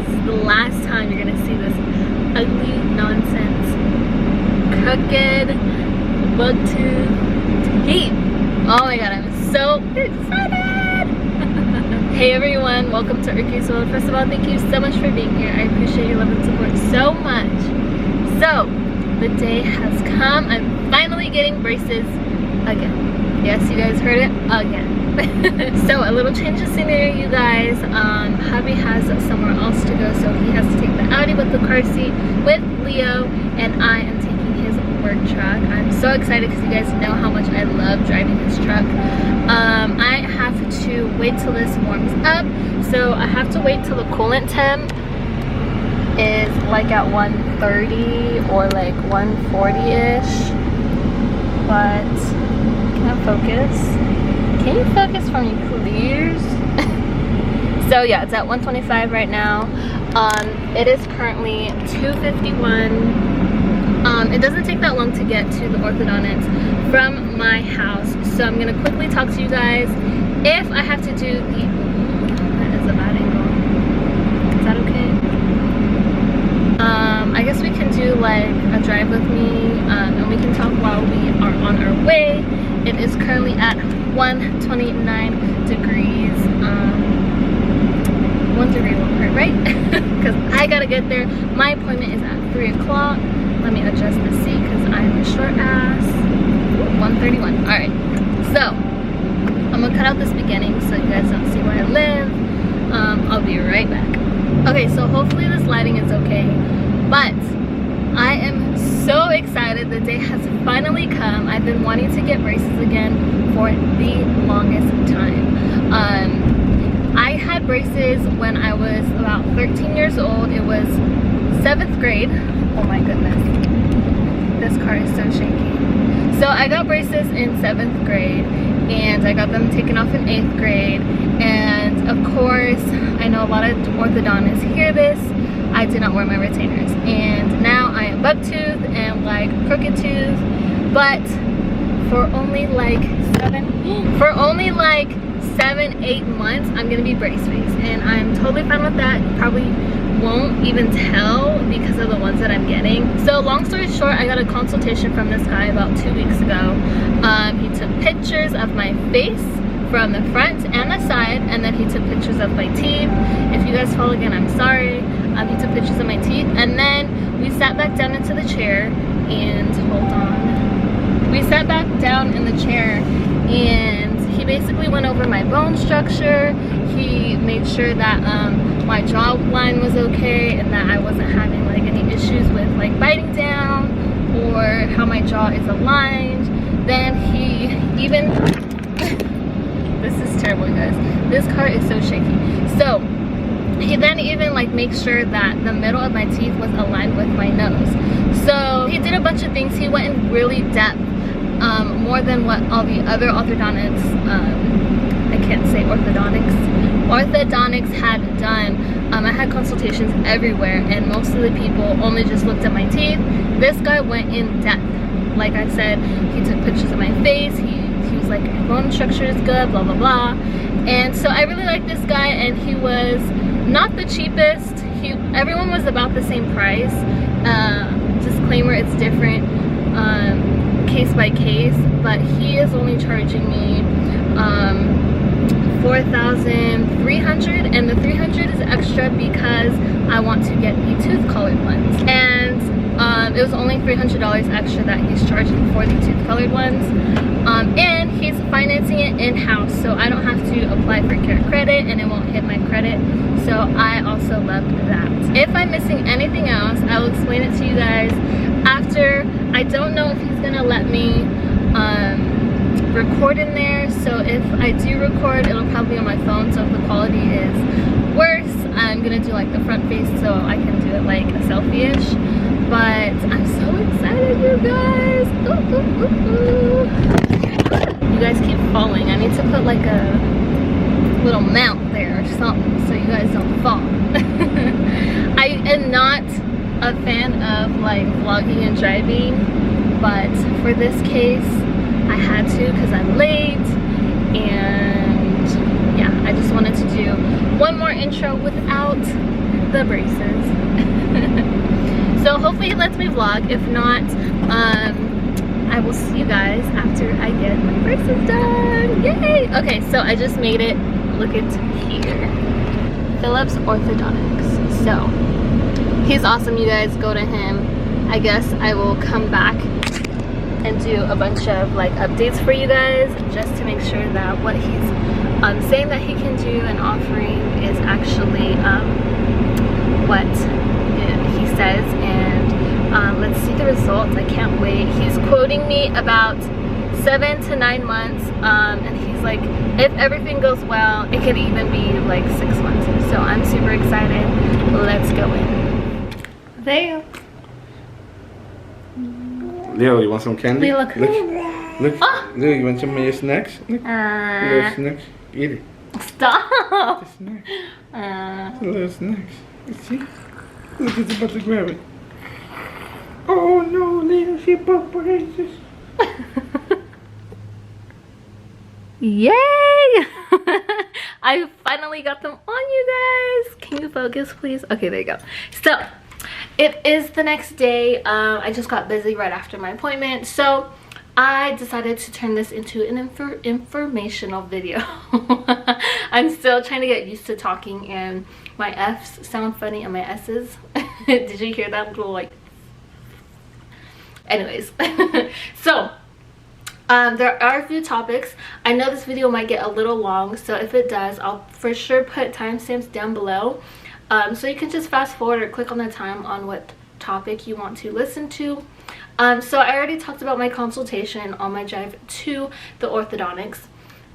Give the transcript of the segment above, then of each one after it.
this is the last time you're gonna see this ugly nonsense, crooked, bug-tooth teeth. Oh my god, I'm so excited! Hey everyone, welcome to Erky's World. First of all, thank you so much for being here. I appreciate your love and support so much. So, the day has come. I'm finally getting braces again. Yes, you guys heard it, again. So, a little change of scenery, you guys. Hubby has somewhere else to go, so he has to take the Audi with the car seat with Leo, and I am taking his work truck. I'm so excited because you guys know how much I love driving this truck. I have to wait till this warms up, so I have to wait till the coolant temp is like at 130 or like 140-ish. But can I focus? Can you focus for me, please? So yeah, it's at 125 right now. It is currently 2:51. It doesn't take that long to get to the orthodontist from my house, so I'm gonna quickly talk to you guys. If I have to do the, that is a bad angle. Is that okay? I guess we can do like a drive with me, and we can talk while we are on our way. It is currently at 129 degrees. 1 degree won't hurt, right? Because I gotta get there. My appointment is at 3 o'clock. Let me adjust the seat because I'm a short ass. 131. Alright. So, I'm gonna cut out this beginning so you guys don't see where I live. I'll be right back. Okay, so hopefully this lighting is okay. But I am so excited. The day has finally come. I've been wanting to get braces again for the longest time. I had braces when I was about 13 years old. It was 7th grade. Oh my goodness. This car is so shaky. So I got braces in 7th grade and I got them taken off in 8th grade. And of course, I know a lot of orthodontists hear this. I did not wear my retainers. And now I am buck-tooth and like crooked tooth. But for only like 7-8 months, I'm gonna be brace face, and I'm totally fine with that. You probably won't even tell because of the ones that I'm getting. So long story short, I got a consultation from this guy about 2 weeks ago. He took pictures of my face from the front and the side, and then he took pictures of my teeth. If you guys fall again, I'm sorry. He took pictures of my teeth, and then we sat back down into the chair, and hold on. We sat back down in the chair, and he basically went over my bone structure. He made sure that my jawline was okay and that I wasn't having like any issues with like biting down or how my jaw is aligned. Then he even this is terrible, guys. This car is so shaky. So he then even like makes sure that the middle of my teeth was aligned with my nose. So he did a bunch of things. He went in really depth. More than what all the other orthodontics, I can't say orthodontics had done. I had consultations everywhere, and most of the people only just looked at my teeth. This guy went in depth. Like I said, he took pictures of my face. He was like, bone structure is good, blah blah blah. And so I really like this guy, and he was not the cheapest. Everyone was about the same price. Disclaimer, it's different. Case by case, but he is only charging me $4,300, and the $300 is extra because I want to get the tooth colored ones, and it was only $300 extra that he's charging for the tooth colored ones, and he's financing it in-house, so I don't have to apply for care credit and it won't hit my credit. So I also loved that. If I'm missing anything else, I will explain it to you guys after. I don't know if he's gonna let me record in there, so if I do record, it'll probably be on my phone, so if the quality is worse, I'm gonna do like the front face so I can do it like a selfie-ish. But I'm so excited, you guys. Ooh, ooh, ooh, ooh. You guys keep falling. I need to put like a little mount there or something so you guys don't fall. I am not a fan of like vlogging and driving, but for this case I had to because I'm late, and yeah, I just wanted to do one more intro without the braces. So hopefully he lets me vlog. If not, I will see you guys after I get my braces done. Yay! Okay, so I just made it. Look at here. Phillips Orthodontics. So he's awesome, you guys. Go to him. I guess I will come back and do a bunch of like updates for you guys, just to make sure that what he's saying that he can do and offering is actually what he says. And let's see the results. I can't wait. He's quoting me about 7 to 9 months, and he's like, if everything goes well, it could even be like 6 months. So I'm super excited. Let's go in. There. Leo, you want some candy? Look. Look. Oh. Leo, you want some of your snacks? Look. Little snacks. Eat it. Stop. It's a snack. Little snacks. You see? Look, it's about to grab it. Oh no, Leo, she broke braces. Yay! I finally got them on, you guys. Can you focus, please? Okay, there you go. So it is the next day. I just got busy right after my appointment, so I decided to turn this into an informational video. I'm still trying to get used to talking, and my F's sound funny and my S's. Did you hear that little like? Anyways, so there are a few topics. I know this video might get a little long, so if it does, I'll for sure put timestamps down below, so you can just fast forward or click on the time on what topic you want to listen to. So I already talked about my consultation on my drive to the orthodontics.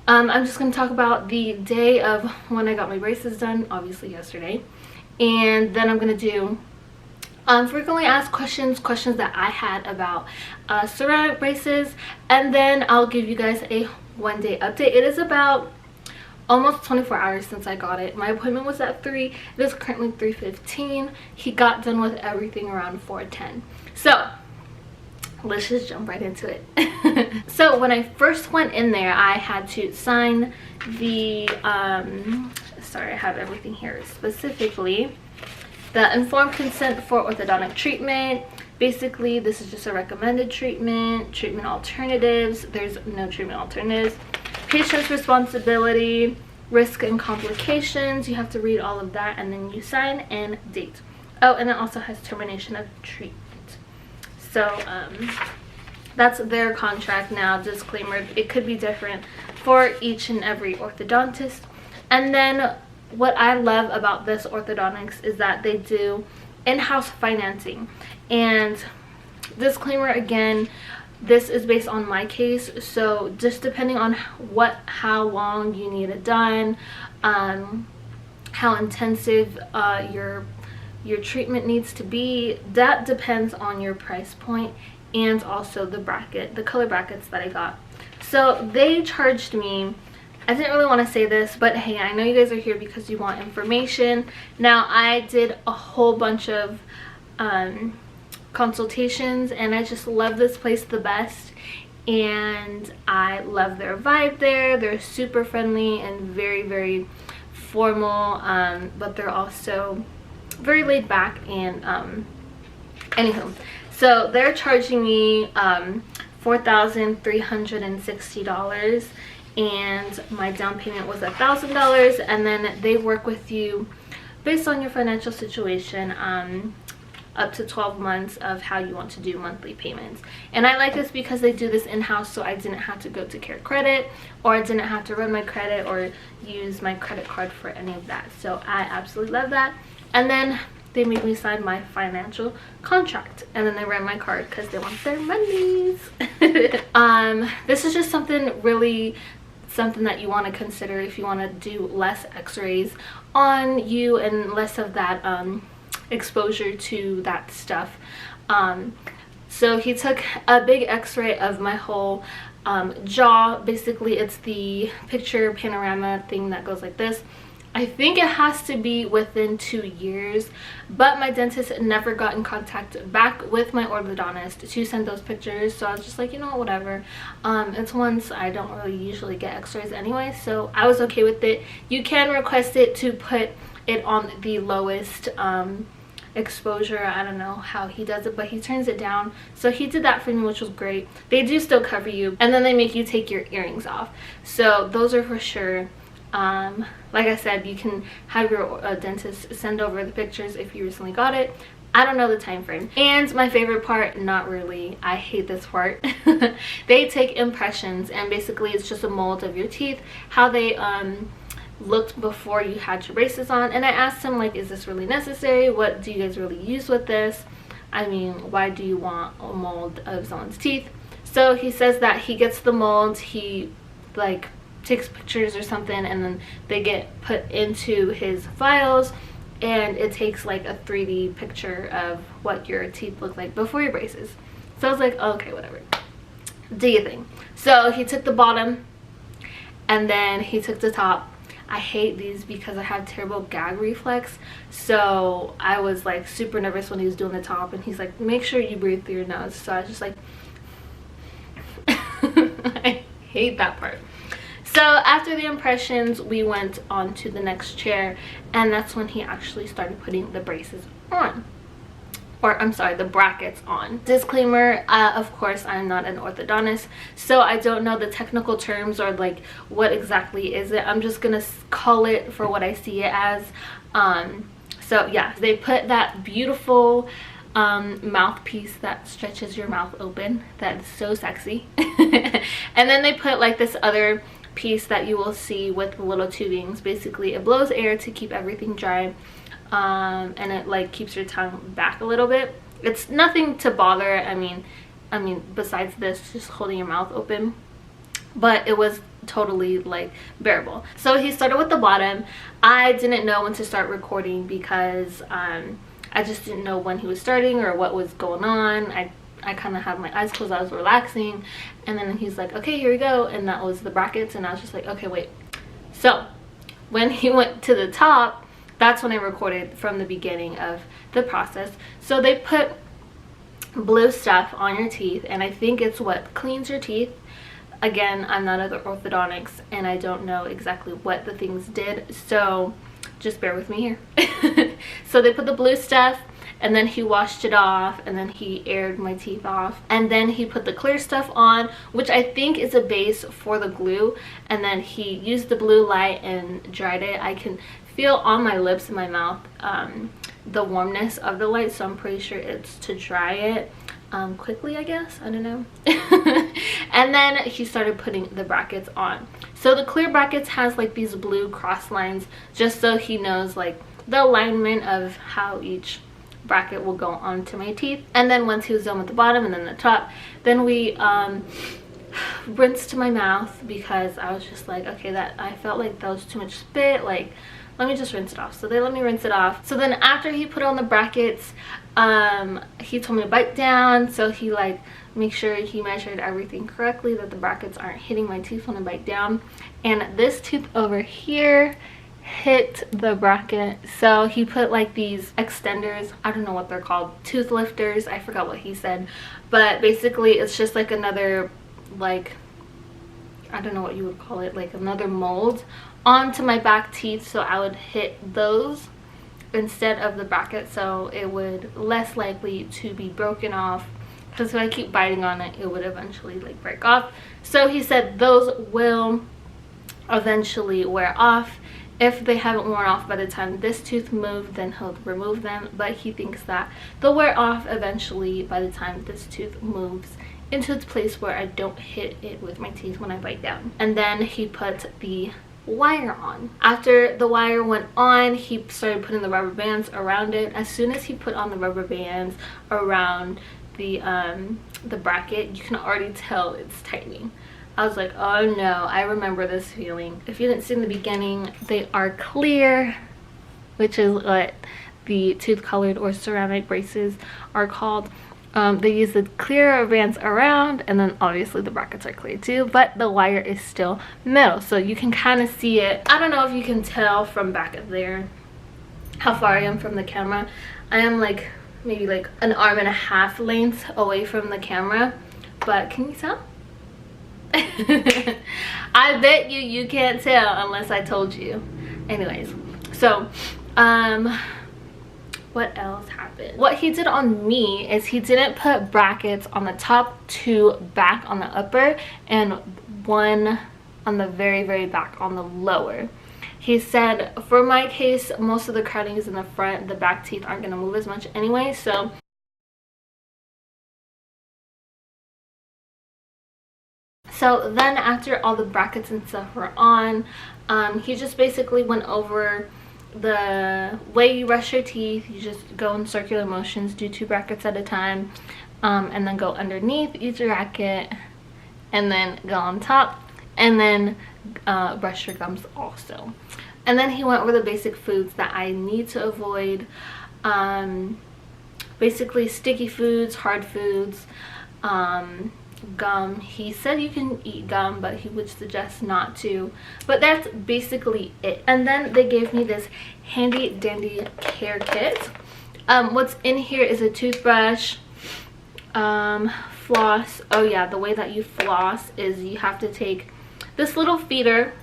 I'm just going to talk about the day of when I got my braces done, obviously yesterday, and then I'm going to do frequently asked questions that I had about ceramic braces, and then I'll give you guys a one-day update. It is about almost 24 hours since I got it. My appointment was at 3. It is currently 3:15. He got done with everything around 4:10. So let's just jump right into it. So when I first went in there, I had to sign the sorry, I have everything here specifically. The informed consent for orthodontic treatment. Basically, this is just a recommended treatment alternatives. There's no treatment alternatives. Patient's responsibility, risk and complications. You have to read all of that, and then you sign and date. Oh, and it also has termination of treatment. So that's their contract now. Disclaimer, it could be different for each and every orthodontist. And then what I love about this orthodontics is that they do in-house financing. And disclaimer again, this is based on my case, so just depending on how long you need it done, how intensive your treatment needs to be, that depends on your price point and also the color brackets that I got. So they charged me, I didn't really want to say this, but hey, I know you guys are here because you want information. Now, I did a whole bunch of consultations, and I just love this place the best, and I love their vibe there. They're super friendly and very, very formal, but they're also very laid back. And anywho, so they're charging me $4,360, and my down payment was $1,000, and then they work with you based on your financial situation, up to 12 months of how you want to do monthly payments. And I like this because they do this in-house, so I didn't have to go to Care Credit, or I didn't have to run my credit or use my credit card for any of that. So I absolutely love that. And then they made me sign my financial contract, and then they ran my card because they want their monies. This is just something that you want to consider if you want to do less x-rays on you and less of that exposure to that stuff. So he took a big x-ray of my whole jaw. Basically, it's the picture panorama thing that goes like this. I think it has to be within 2 years, but my dentist never got in contact back with my orthodontist to send those pictures. So I was just like, you know, whatever. It's once I don't really usually get x-rays anyway, so I was okay with it. You can request it to put it on the lowest exposure. I don't know how he does it, but he turns it down. So he did that for me, which was great. They do still cover you, and then they make you take your earrings off, so those are for sure. Like I said, you can have your dentist send over the pictures if you recently got it. I don't know the time frame. And my favorite part, not really, I hate this part. They take impressions, and basically it's just a mold of your teeth, how they looked before you had your braces on. And I asked him, like, is this really necessary? What do you guys really use with this? I mean, why do you want a mold of someone's teeth? So he says that he gets the mold, he like takes pictures or something, and then they get put into his files, and it takes like a 3D picture of what your teeth look like before your braces. So I was like, okay, whatever, do your thing. So he took the bottom, and then he took the top. I hate these because I have terrible gag reflex, so I was like super nervous when he was doing the top, and he's like, make sure you breathe through your nose. So I was just like I hate that part. So after the impressions, we went on to the next chair, and that's when he actually started putting the braces on. Or I'm sorry, the brackets on. Disclaimer, of course I'm not an orthodontist, so I don't know the technical terms or like what exactly is it. I'm just gonna call it for what I see it as. So yeah, they put that beautiful mouthpiece that stretches your mouth open. That is so sexy. And then they put like this other piece that you will see with the little tubings. Basically it blows air to keep everything dry, and it like keeps your tongue back a little bit. It's nothing to bother, I mean besides this, just holding your mouth open, but it was totally like bearable. So he started with the bottom. I didn't know when to start recording because I just didn't know when he was starting or what was going on. I kind of had my eyes closed, I was relaxing, and then he's like, okay, here we go, and that was the brackets, and I was just like, okay, wait. So when he went to the top, that's when I recorded from the beginning of the process. So they put blue stuff on your teeth, and I think it's what cleans your teeth. Again, I'm not an orthodontics, and I don't know exactly what the things did, so just bear with me here. So they put the blue stuff, and then he washed it off, and then he aired my teeth off, and then he put the clear stuff on, which I think is a base for the glue, and then he used the blue light and dried it. I can feel on my lips and my mouth the warmness of the light, so I'm pretty sure it's to dry it quickly, I guess, I don't know. And then he started putting the brackets on. So the clear brackets has like these blue cross lines, just so he knows like the alignment of how each bracket will go onto my teeth. And then once he was done with the bottom and then the top, then we rinsed my mouth, because I was just like, okay, that I felt like that was too much spit, like let me just rinse it off. So they let me rinse it off. So then after he put on the brackets, he told me to bite down, so he like make sure he measured everything correctly, that the brackets aren't hitting my teeth when I bite down. And this tooth over here hit the bracket, so he put like these extenders, I don't know what they're called, tooth lifters, I forgot what he said, but basically it's just like another, like, I don't know what you would call it, like another mold onto my back teeth, so I would hit those instead of the bracket, so it would less likely to be broken off, because if I keep biting on it, it would eventually like break off. So he said those will eventually wear off. If they haven't worn off by the time this tooth moved, then he'll remove them, but he thinks that they'll wear off eventually by the time this tooth moves into its place where I don't hit it with my teeth when I bite down. And then he put the wire on. After the wire went on, he started putting the rubber bands around it. As soon as he put on the rubber bands around the bracket, you can already tell it's tightening. I was like, oh no, I remember this feeling. If you didn't see in the beginning, they are clear, which is what the tooth colored or ceramic braces are called. They use the clear bands around, and then obviously the brackets are clear too, but the wire is still metal, so you can kind of see it. I don't know if you can tell from back there how far I am from the camera. I am like maybe like an arm and a half length away from the camera, but can you tell? I bet you can't tell unless I told you. Anyways, so what else happened? What he did on me is he didn't put brackets on the top, 2 back on the upper, and 1 on the very back on the lower. He said for my case, most of the crowding is in the front, the back teeth aren't going to move as much anyway, so then after all the brackets and stuff were on, he just basically went over the way you brush your teeth. You just go in circular motions, do 2 brackets at a time, and then go underneath each bracket, and then go on top, and then brush your gums also. And then he went over the basic foods that I need to avoid, basically sticky foods, hard foods, gum. He said you can eat gum, but he would suggest not to, but that's basically it. And then they gave me this handy dandy care kit. What's in here is a toothbrush, floss. Oh yeah, the way that you floss is you have to take this little feeder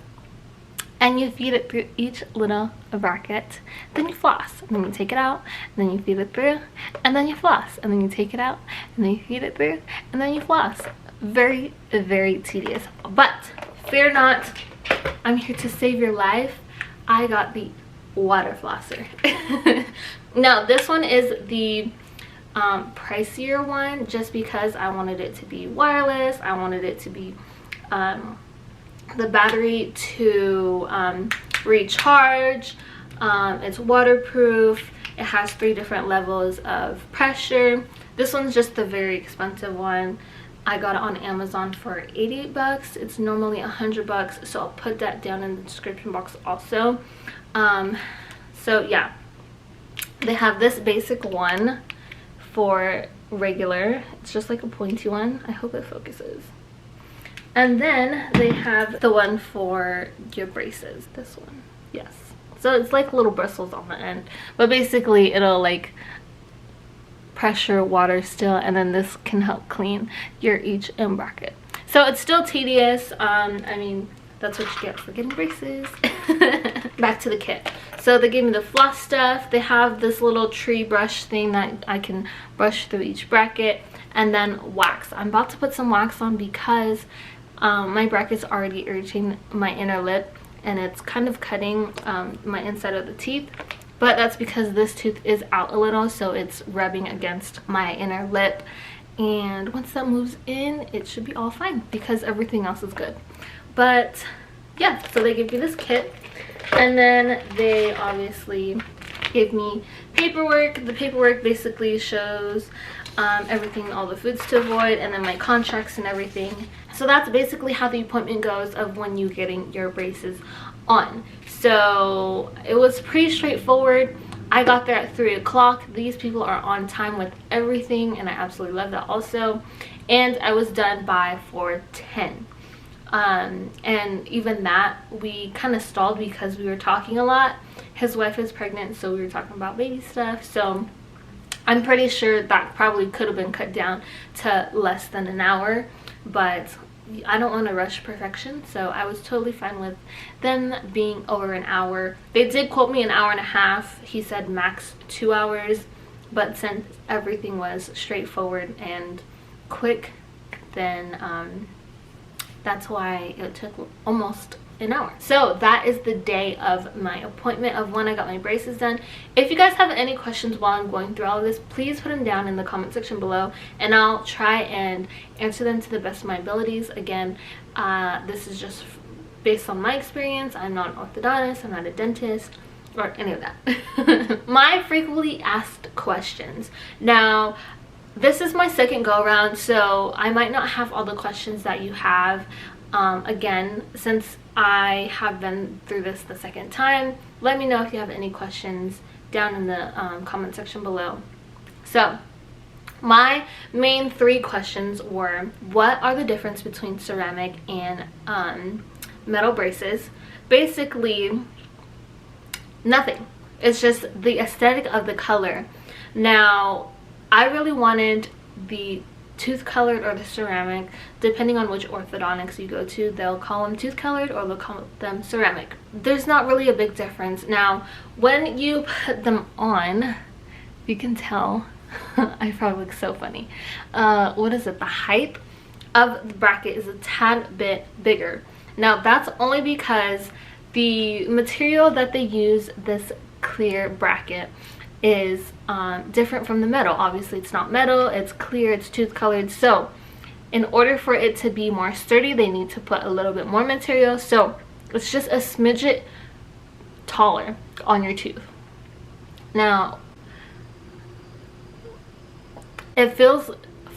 and you feed it through each little bracket, then you floss, and then you take it out, and then you feed it through, and then you floss, and then you take it out, and then you feed it through, and then you floss. Very tedious, but fear not, I'm here to save your life. I got the water flosser. Now this one is the pricier one, just because I wanted it to be wireless. I wanted it to be the battery to recharge. It's waterproof. It has 3 different levels of pressure. This one's just the very expensive one. I got it on Amazon for 88 bucks. It's normally 100 bucks, so I'll put that down in the description box also. So yeah, they have this basic one for regular. It's just like a pointy one. I hope it focuses. And then they have the one for your braces. This one, yes. So it's like little bristles on the end, but basically it'll like pressure water still, and then this can help clean your each end bracket. So it's still tedious. I mean, that's what you get for getting braces. Back to the kit. So they gave me the floss stuff. They have this little tree brush thing that I can brush through each bracket, and then wax. I'm about to put some wax on because my bracket's already irritating my inner lip, and it's kind of cutting my inside of the teeth. But that's because this tooth is out a little, so it's rubbing against my inner lip. And once that moves in, it should be all fine because everything else is good. But yeah, so they give you this kit. And then they obviously gave me paperwork. The paperwork basically shows everything, all the foods to avoid, and then my contracts and everything. So that's basically how the appointment goes of when you're getting your braces on. So it was pretty straightforward. I got there at 3 o'clock. These people are on time with everything, and I absolutely love that also. And I was done by 4:10. And even that, we kind of stalled because we were talking a lot. His wife is pregnant, so we were talking about baby stuff. So I'm pretty sure that probably could have been cut down to less than an hour, but I don't want to rush perfection, so I was totally fine with them being over an hour. They did quote me an hour and a half. He said max 2 hours, but since everything was straightforward and quick, then that's why it took almost an hour. So that is the day of my appointment, of when I got my braces done. If you guys have any questions while I'm going through all of this, please put them down in the comment section below, and I'll try and answer them to the best of my abilities. Again, this is just based on my experience. I'm not an orthodontist, I'm not a dentist, or any of that. My frequently asked questions. Now, this is my second go around, so I might not have all the questions that you have. Again, since I have been through this the second time, let me know if you have any questions down in the comment section below. So My main 3 questions were, what are the difference between ceramic and metal braces? Basically, nothing. It's just the aesthetic of the color. Now, I really wanted the tooth colored or the ceramic. Depending on which orthodontics you go to, they'll call them tooth colored or they'll call them ceramic. There's not really a big difference. Now, when you put them on, you can tell I probably look so funny. What is it? The height of the bracket is a tad bit bigger. Now, that's only because the material that they use, this clear bracket, is different from the metal. Obviously, it's not metal, it's clear, it's tooth colored. So in order for it to be more sturdy, they need to put a little bit more material. So it's just a smidget taller on your tooth. Now, it feels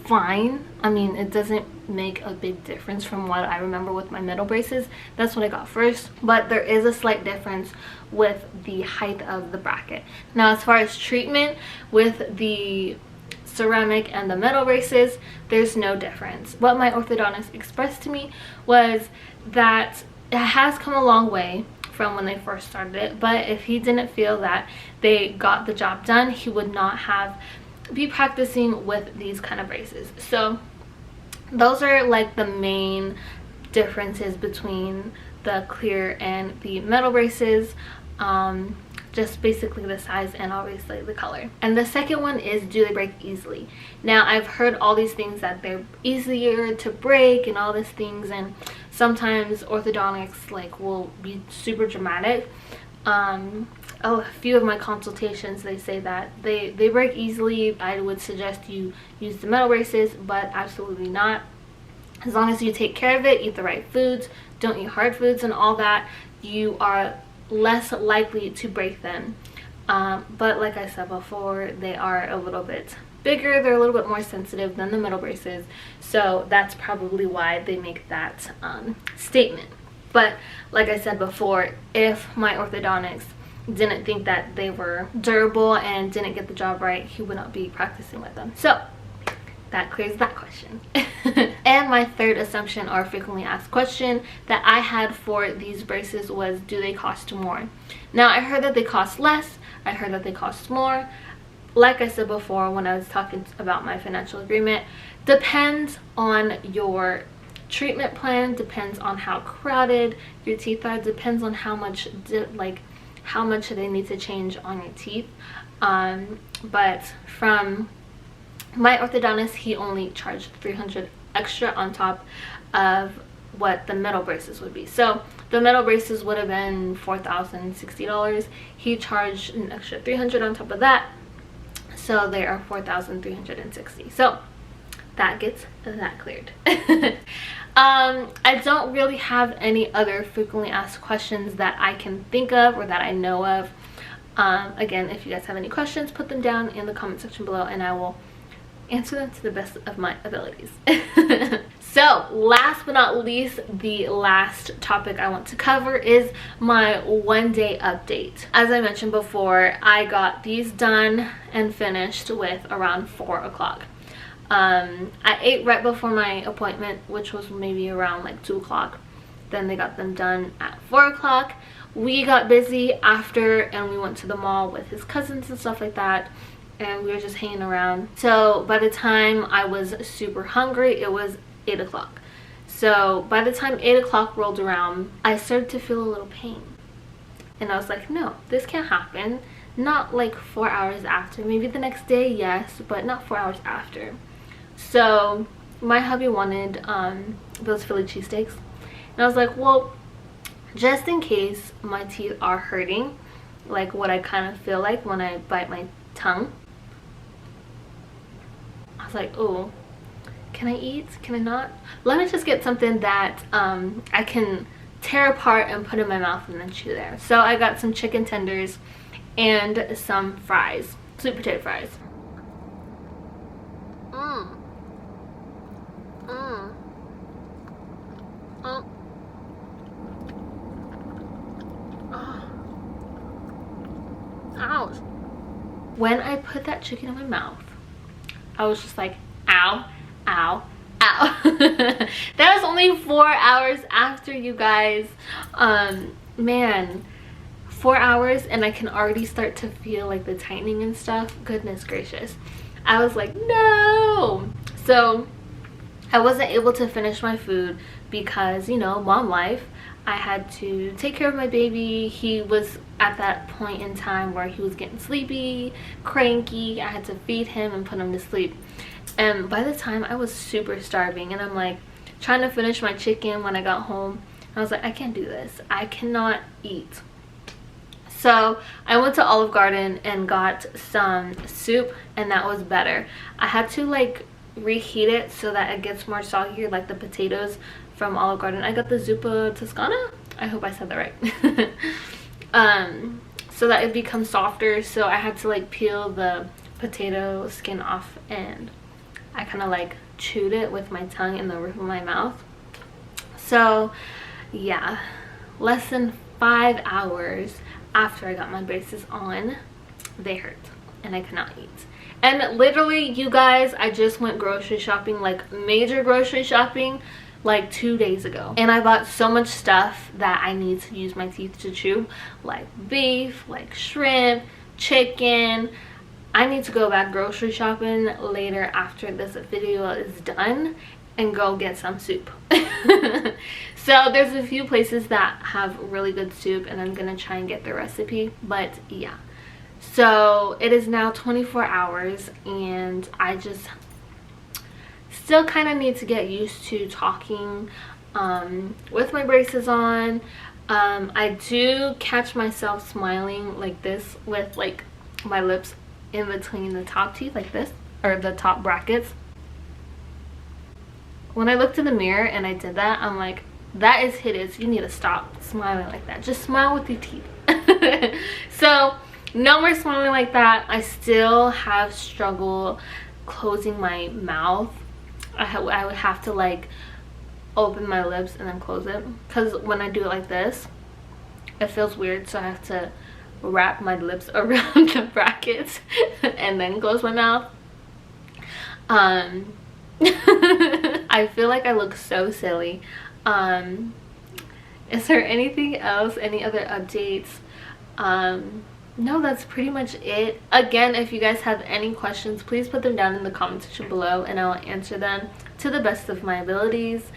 fine. I mean, it doesn't make a big difference from what I remember with my metal braces. That's what I got first, but there is a slight difference with the height of the bracket. Now, as far as treatment with the ceramic and the metal braces, there's no difference. What my orthodontist expressed to me was that it has come a long way from when they first started it, but if he didn't feel that they got the job done, he would not be practicing with these kind of braces. So those are like the main differences between the clear and the metal braces. Just basically the size and obviously the color. And the second one is, do they break easily? Now, I've heard all these things that they're easier to break and all these things, and sometimes orthodontics like will be super dramatic. A few of my consultations, they say that they break easily. I would suggest you use the metal braces, but absolutely not. As long as you take care of it, eat the right foods, don't eat hard foods and all that, you are less likely to break them. But like I said before, they are a little bit bigger, they're a little bit more sensitive than the metal braces, so that's probably why they make that statement. But like I said before, if my orthodontist didn't think that they were durable and didn't get the job right, he would not be practicing with them. So that clears that question. And my third assumption or frequently asked question that I had for these braces was, do they cost more? Now, I heard that they cost less, I heard that they cost more. Like I said before when I was talking about my financial agreement, depends on your treatment plan, depends on how crowded your teeth are, depends on how much they need to change on your teeth. But from my orthodontist, he only charged $300 extra on top of what the metal braces would be. So the metal braces would have been $4,060. He charged an extra $300 on top of that, so they are $4,360. So that gets that cleared. I don't really have any other frequently asked questions that I can think of or that I know of. Again, if you guys have any questions, put them down in the comment section below and I will answer them to the best of my abilities. So last but not least, the last topic I want to cover is my one-day update. As I mentioned before, I got these done and finished with around 4 o'clock. I ate right before my appointment, which was maybe around like 2 o'clock. Then they got them done at 4 o'clock. We got busy after and we went to the mall with his cousins and stuff like that, and we were just hanging around. So by the time I was super hungry, it was 8 o'clock. So by the time 8 o'clock rolled around, I started to feel a little pain. And I was like, no, this can't happen. Not like 4 hours after. Maybe the next day, yes, but not 4 hours after. So my hubby wanted those Philly cheesesteaks. And I was like, well, just in case my teeth are hurting, like what I kind of feel like when I bite my tongue, I was like, oh, can I eat? Can I not? Let me just get something that I can tear apart and put in my mouth and then chew there. So I got some chicken tenders and some fries, sweet potato fries. Ouch. When I put that chicken in my mouth, I was just like, ow, ow, ow. That was only 4 hours after, you guys. Man, 4 hours and I can already start to feel like the tightening and stuff. Goodness gracious. I was like, no. So I wasn't able to finish my food because, you know, mom life. I had to take care of my baby. He was at that point in time where he was getting sleepy, cranky. I had to feed him and put him to sleep. And by the time, I was super starving, and I'm like trying to finish my chicken when I got home. I was like, I can't do this. I cannot eat. So I went to Olive Garden and got some soup, and that was better. I had to like reheat it so that it gets more soggier, like the potatoes from Olive Garden. I got the zuppa toscana, I hope I said that right. So that it becomes softer. So I had to like peel the potato skin off, and I kind of like chewed it with my tongue in the roof of my mouth. So yeah, less than 5 hours after I got my braces on, they hurt and I could not eat. And literally, you guys, I just went grocery shopping, like major grocery shopping, like 2 days ago. And I bought so much stuff that I need to use my teeth to chew, like beef, like shrimp, chicken. I need to go back grocery shopping later after this video is done and go get some soup. So there's a few places that have really good soup, and I'm gonna try and get the recipe. But yeah, so it is now 24 hours and I just still kind of need to get used to talking with my braces on. I do catch myself smiling like this with like my lips in between the top teeth, like this, or the top brackets. When I looked in the mirror and I did that, I'm like, that is hideous. You need to stop smiling like that. Just smile with your teeth. So no more smiling like that. I still have struggle closing my mouth. I would have to like open my lips and then close it, because when I do it like this, it feels weird. So I have to wrap my lips around the brackets and then close my mouth. I feel like I look so silly. Is there anything else, any other updates? No, that's pretty much it. Again, if you guys have any questions, please put them down in the comment section below and I'll answer them to the best of my abilities.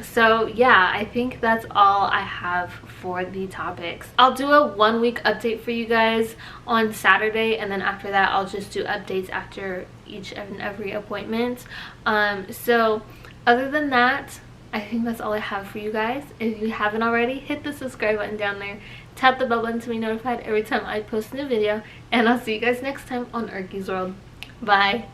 So yeah, I think that's all I have for the topics. I'll do a 1 week update for you guys on Saturday, and then after that I'll just do updates after each and every appointment. So other than that, I think that's all I have for you guys. If you haven't already, hit the subscribe button down there, tap the bell button to be notified every time I post a new video, and I'll see you guys next time on Erky's World. Bye.